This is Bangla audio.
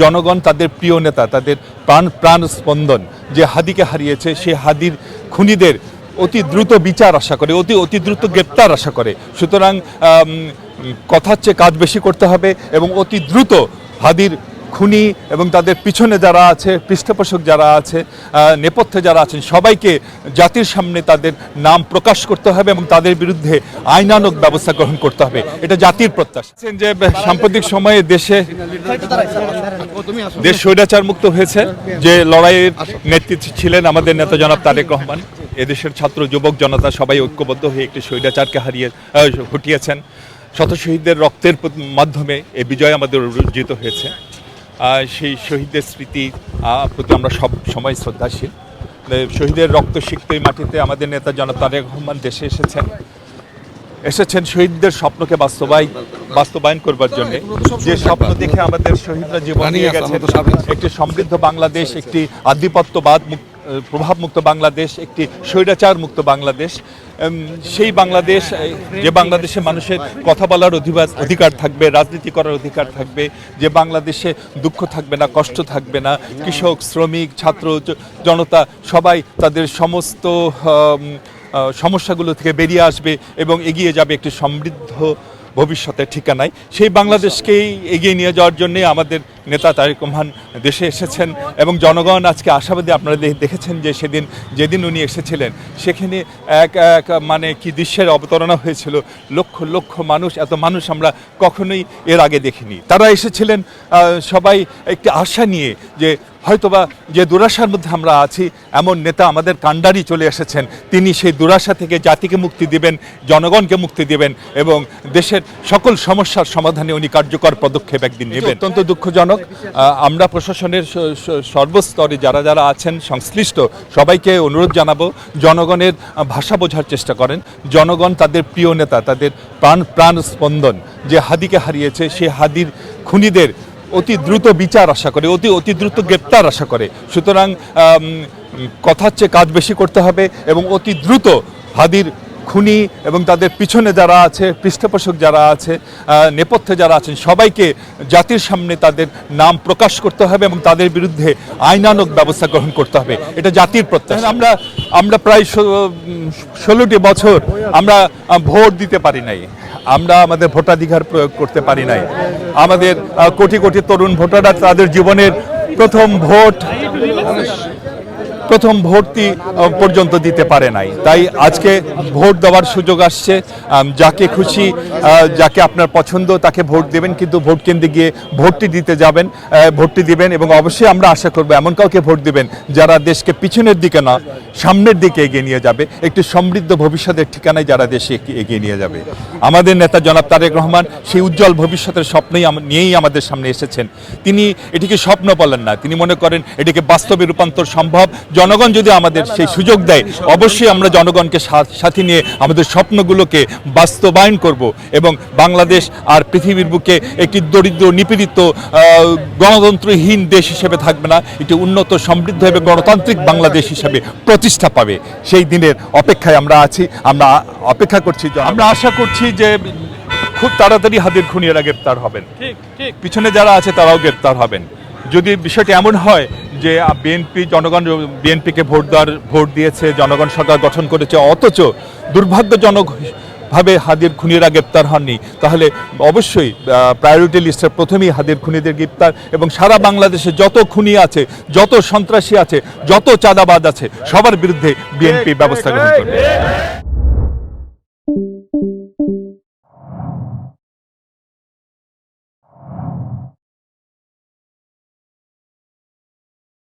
জনগণ তাদের প্রিয় নেতা, তাদের প্রাণ স্পন্দন যে হাদিকে হারিয়েছে, সেই হাদির খুনিদের অতি দ্রুত বিচার আশা করে, অতি দ্রুত গ্রেপ্তার আশা করে। সুতরাং কথার চেয়ে কাজ বেশি করতে হবে এবং অতি দ্রুত হাদির খুনি এবং তাদের পিছনে যারা আছে, পৃষ্ঠপোষক যারা আছে, নেপথ্যে যারা আছেন, সবাইকে জাতির সামনে তাদের নাম প্রকাশ করতে হবে এবং তাদের বিরুদ্ধে আইনানুগ ব্যবস্থা গ্রহণ করতে হবে। এটা জাতির প্রত্যাশা। যে সাম্প্রতিক সময়ে দেশ স্বৈরাচার মুক্ত হয়েছে, যে লড়াইয়ের নেতৃত্বে ছিলেন আমাদের নেতা জনাব তারেক রহমান। এদেশের ছাত্র যুবক জনতা সবাই ঐক্যবদ্ধ হয়ে একটি স্বৈরাচারকে হটিয়েছেন। শত শহীদদের রক্তের মাধ্যমে এই বিজয় আমাদের অর্জিত হয়েছে। সেই শহীদদের স্মৃতি প্রতি আমরা সব সময় শ্রদ্ধাশীল। শহীদের রক্তসিক্ত এই মাটিতে আমাদের নেতা জনাব তারেক রহমান দেশে এসেছেন শহীদদের স্বপ্নকে বাস্তবায়ন করবার জন্য। যে স্বপ্ন দেখে আমাদের শহীদরা জীবন দিয়ে গেছেন, একটি সমৃদ্ধ বাংলাদেশ, একটি আধিপত্যবাদ প্রভাবমুক্ত বাংলাদেশ, একটি স্বৈরাচার মুক্ত বাংলাদেশ। সেই বাংলাদেশ, যে বাংলাদেশে মানুষের কথা বলার অধিকার থাকবে, রাজনীতি করার অধিকার থাকবে, যে বাংলাদেশে দুঃখ থাকবে না, কষ্ট থাকবে না, কৃষক, শ্রমিক, ছাত্র জনতা সবাই তাদের সমস্ত সমস্যাগুলো থেকে বেরিয়ে আসবে এবং এগিয়ে যাবে একটি সমৃদ্ধ ভবিষ্যতের ঠিকানায়। সেই বাংলাদেশকেই এগিয়ে নিয়ে যাওয়ার জন্যে আমাদের নেতা তারেক রহমান দেশে এসেছেন এবং জনগণ আজকে আশাবাদী। আপনারা দেখেছেন যে যেদিন উনি এসেছিলেন, সেখানে এক মানে কি দৃশ্যের অবতারণা হয়েছিল। লক্ষ লক্ষ মানুষ, এত মানুষ আমরা কখনোই এর আগে দেখিনি। তারা এসেছিলেন সবাই একটি আশা নিয়ে যে হয়তোবা যে দুরাশার মধ্যে আমরা আছি, এমন নেতা আমাদের কাণ্ডারি চলে এসেছেন। তিনি সেই দুরাশা থেকে জাতিকে মুক্তি দিবেন, জনগণকে মুক্তি দিবেন এবং দেশের সকল সমস্যার সমাধানে উনি কার্যকর পদক্ষেপ একদিন নেবেন। অত্যন্ত দুঃখজনক। আমরা প্রশাসনের সর্বস্তরে যারা আছেন সংশ্লিষ্ট সবাইকে অনুরোধ জানাবো, জনগণের ভাষা বোঝার চেষ্টা করেন। জনগণ তাদের প্রিয় নেতা, তাদের প্রাণ স্পন্দন যে হাদিকে হারিয়েছে, সেই হাদির খুনিদের অতি দ্রুত বিচার আশা করে, অতি দ্রুত গ্রেপ্তার আশা করে। সুতরাং কথার চেয়ে কাজ বেশি করতে হবে এবং অতি দ্রুত হাদির খুনি এবং তাদের পিছনে যারা আছে, পৃষ্ঠপোষক যারা আছে, নেপথ্যে যারা আছেন, সবাইকে জাতির সামনে তাদের নাম প্রকাশ করতে হবে এবং তাদের বিরুদ্ধে আইনানুগ ব্যবস্থা গ্রহণ করতে হবে। এটা জাতির প্রত্যাশা। আমরা প্রায় 16টি বছর আমরা ভোট দিতে পারি নাই, আমরা আমাদের ভোটাধিকার প্রয়োগ করতে পারি নাই। আমাদের কোটি কোটি তরুণ ভোটাররা তাদের জীবনের প্রথম ভোটটি পর্যন্ত দিতে পারে নাই। তাই আজকে ভোট দেওয়ার সুযোগ আসছে। যাকে খুশি, যাকে আপনার পছন্দ তাকে ভোট দেবেন, কিন্তু ভোট কেন্দ্রে গিয়ে ভোটটি দিবেন এবং অবশ্যই আমরা আশা করব এমন কাউকে ভোট দিবেন যারা দেশকে পিছনের দিকে না সামনের দিকে এগিয়ে নিয়ে যাবে, একটি সমৃদ্ধ ভবিষ্যতের ঠিকানায় যারা দেশে এগিয়ে নিয়ে যাবে। আমাদের নেতা জনাব তারেক রহমান সেই উজ্জ্বল ভবিষ্যতের স্বপ্নই নিয়েই আমাদের সামনে এসেছেন। তিনি এটিকে স্বপ্ন বলেন না, তিনি মনে করেন এটিকে বাস্তবে রূপান্তর সম্ভব। জনগণ যদি আমাদের সেই সুযোগ দেয়, অবশ্যই আমরা জনগণকে সাথে নিয়ে আমাদের স্বপ্নগুলোকে বাস্তবায়ন করব এবং বাংলাদেশ আর পৃথিবীর বুকে একটি দরিদ্র, নিপীড়িত, গণতন্ত্রহীন দেশ হিসেবে থাকবে না, একটি উন্নত, সমৃদ্ধ এবং গণতান্ত্রিক বাংলাদেশ হিসেবে প্রতিষ্ঠা পাবে। সেই দিনের অপেক্ষায় আমরা আছি, আমরা অপেক্ষা করছি। আমরা আশা করছি যে খুব তাড়াতাড়ি হাদির খুনিরা গ্রেপ্তার হবেন, পিছনে যারা আছে তারাও গ্রেপ্তার হবেন। যদি বিষয়টি এমন হয় যে জনগণ বিএনপিকে ভোট দিয়েছে, জনগণ সরকার গঠন করেছে, অথচ দুর্ভাগ্যজনকভাবে হাদির খুনিরা গ্রেপ্তার হননি, তাহলে অবশ্যই প্রায়োরিটি লিস্টের প্রথমেই হাদির খুনিদের গ্রেপ্তার এবং সারা বাংলাদেশে যত খুনি আছে, যত সন্ত্রাসী আছে, যত চাঁদাবাজ আছে, সবার বিরুদ্ধে বিএনপি ব্যবস্থা গ্রহণ করবে।